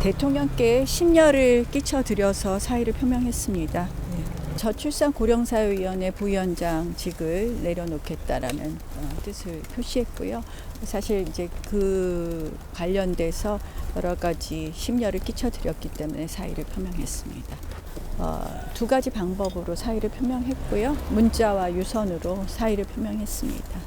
대통령께 심려를 끼쳐드려서 사의를 표명했습니다. 저출산 고령사회위원회 부위원장직을 내려놓겠다라는 뜻을 표시했고요. 사실 이제 그 관련돼서 여러 가지 심려를 끼쳐드렸기 때문에 사의를 표명했습니다. 두 가지 방법으로 사의를 표명했고요. 문자와 유선으로 사의를 표명했습니다.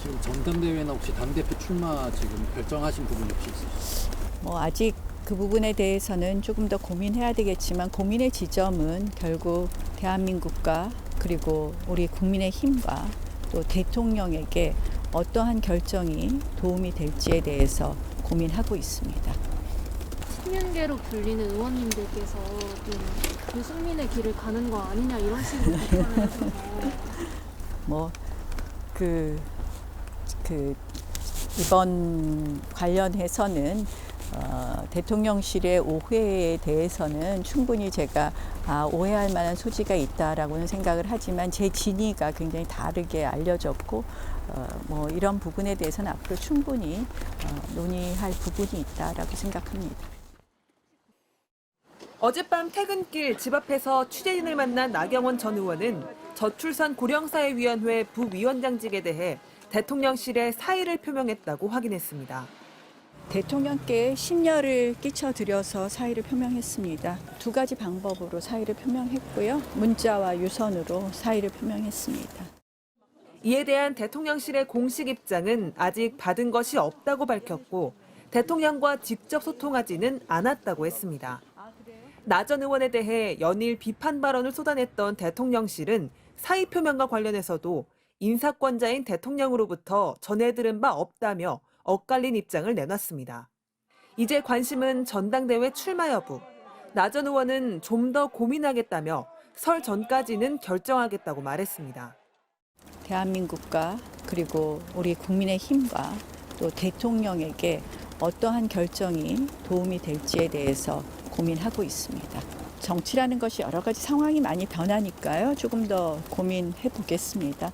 지금 전당대회나 혹시 당대표 출마 지금 결정하신 부분이 혹시 있으실까요? 아직 그 부분에 대해서는 조금 더 고민해야 되겠지만 고민의 지점은 결국 대한민국과 그리고 우리 국민의 힘과 또 대통령에게 어떠한 결정이 도움이 될지에 대해서 고민하고 있습니다. 숙련계로 불리는 의원님들께서 좀 유승민의 길을 가는 거 아니냐 이런 식으로 비판을 하셔서 이번 관련해서는 대통령실의 오해에 대해서는 충분히 제가 오해할 만한 소지가 있다라고는 생각을 하지만 제 진위가 굉장히 다르게 알려졌고 이런 부분에 대해서는 앞으로 충분히 논의할 부분이 있다라고 생각합니다. 어젯밤 퇴근길 집 앞에서 취재진을 만난 나경원 전 의원은 저출산 고령사회위원회 부위원장직에 대해 대통령실에 사의를 표명했다고 확인했습니다. 대통령께 심려를 끼쳐드려서 사의를 표명했습니다. 두 가지 방법으로 사의를 표명했고요. 문자와 유선으로 사의를 표명했습니다. 이에 대한 대통령실의 공식 입장은 아직 받은 것이 없다고 밝혔고 대통령과 직접 소통하지는 않았다고 했습니다. 나 전 의원에 대해 연일 비판 발언을 쏟아냈던 대통령실은 사의 표명과 관련해서도 인사권자인 대통령으로부터 전해 들은 바 없다며 엇갈린 입장을 내놨습니다. 이제 관심은 전당대회 출마 여부. 나 전 의원은 좀 더 고민하겠다며 설 전까지는 결정하겠다고 말했습니다. 대한민국과 그리고 우리 국민의 힘과 또 대통령에게 어떠한 결정이 도움이 될지에 대해서 고민하고 있습니다. 정치라는 것이 여러 가지 상황이 많이 변하니까요. 조금 더 고민해 보겠습니다.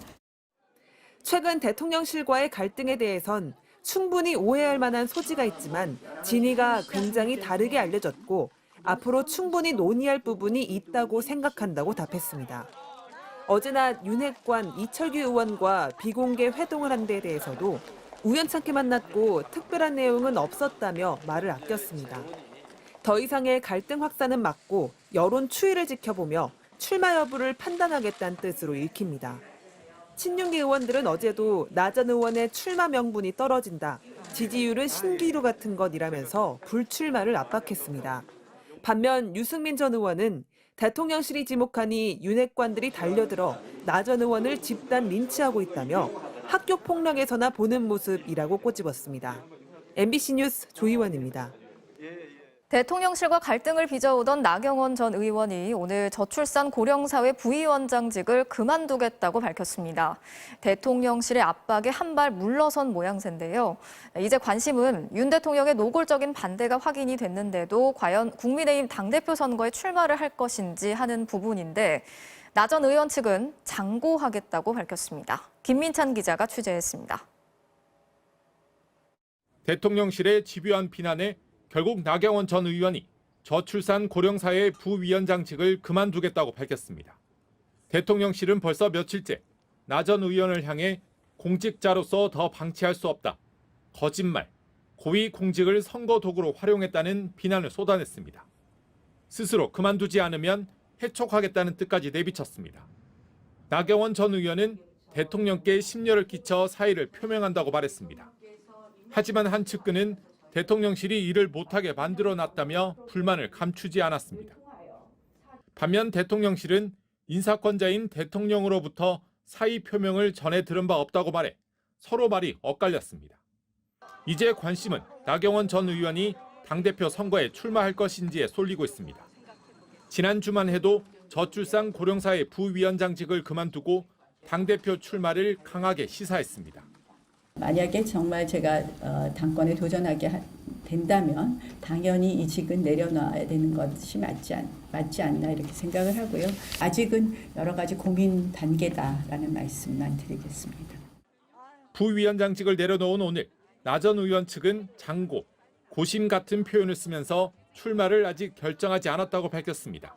최근 대통령실과의 갈등에 대해선 충분히 오해할 만한 소지가 있지만 진위가 굉장히 다르게 알려졌고 앞으로 충분히 논의할 부분이 있다고 생각한다고 답했습니다. 어제 낮 윤핵관 이철규 의원과 비공개 회동을 한 데에 대해서도 우연찮게 만났고 특별한 내용은 없었다며 말을 아꼈습니다. 더 이상의 갈등 확산은 막고 여론 추이를 지켜보며 출마 여부를 판단하겠다는 뜻으로 읽힙니다. 친윤계 의원들은 어제도 나 전 의원의 출마 명분이 떨어진다, 지지율은 신기루 같은 것이라면서 불출마를 압박했습니다. 반면 유승민 전 의원은 대통령실이 지목하니 윤핵관들이 달려들어 나 전 의원을 집단 린치하고 있다며 학교 폭력에서나 보는 모습이라고 꼬집었습니다. MBC 뉴스 조희원입니다. 대통령실과 갈등을 빚어오던 나경원 전 의원이 오늘 저출산 고령사회 부위원장직을 그만두겠다고 밝혔습니다. 대통령실의 압박에 한 발 물러선 모양새인데요. 이제 관심은 윤 대통령의 노골적인 반대가 확인이 됐는데도 과연 국민의힘 당대표 선거에 출마를 할 것인지 하는 부분인데 나 전 의원 측은 장고하겠다고 밝혔습니다. 김민찬 기자가 취재했습니다. 대통령실의 집요한 비난에 결국 나경원 전 의원이 저출산 고령사회 부위원장직을 그만두겠다고 밝혔습니다. 대통령실은 벌써 며칠째 나 전 의원을 향해 공직자로서 더 방치할 수 없다, 거짓말, 고의 공직을 선거 도구로 활용했다는 비난을 쏟아냈습니다. 스스로 그만두지 않으면 해촉하겠다는 뜻까지 내비쳤습니다. 나경원 전 의원은 대통령께 심려를 끼쳐 사의를 표명한다고 말했습니다. 하지만 한 측근은 대통령실이 이를 못하게 만들어놨다며 불만을 감추지 않았습니다. 반면 대통령실은 인사권자인 대통령으로부터 사의 표명을 전해 들은 바 없다고 말해 서로 말이 엇갈렸습니다. 이제 관심은 나경원 전 의원이 당대표 선거에 출마할 것인지에 쏠리고 있습니다. 지난 주만 해도 저출산 고령사회 부위원장직을 그만두고 당대표 출마를 강하게 시사했습니다. 만약에 정말 제가 당권에 도전하게 된다면 당연히 이 직은 내려놔야 되는 것이 맞지 않나 이렇게 생각을 하고요. 아직은 여러 가지 고민 단계다라는 말씀만 드리겠습니다. 부위원장직을 내려놓은 오늘 나 전 의원 측은 장고, 고심 같은 표현을 쓰면서 출마를 아직 결정하지 않았다고 밝혔습니다.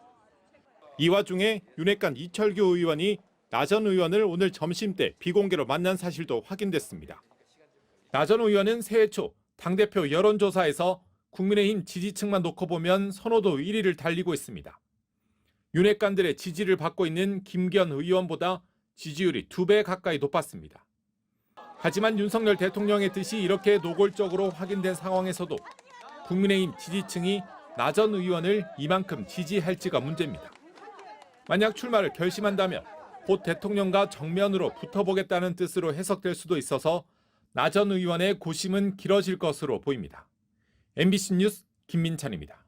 이 와중에 윤핵관 이철규 의원이 나 전 의원을 오늘 점심때 비공개로 만난 사실도 확인됐습니다. 나 전 의원은 새해 초 당대표 여론조사에서 국민의힘 지지층만 놓고 보면 선호도 1위를 달리고 있습니다. 윤핵관들의 지지를 받고 있는 김기현 의원보다 지지율이 2배 가까이 높았습니다. 하지만 윤석열 대통령의 뜻이 이렇게 노골적으로 확인된 상황에서도 국민의힘 지지층이 나 전 의원을 이만큼 지지할지가 문제입니다. 만약 출마를 결심한다면 곧 대통령과 정면으로 붙어보겠다는 뜻으로 해석될 수도 있어서 나 전 의원의 고심은 길어질 것으로 보입니다. MBC 뉴스 김민찬입니다.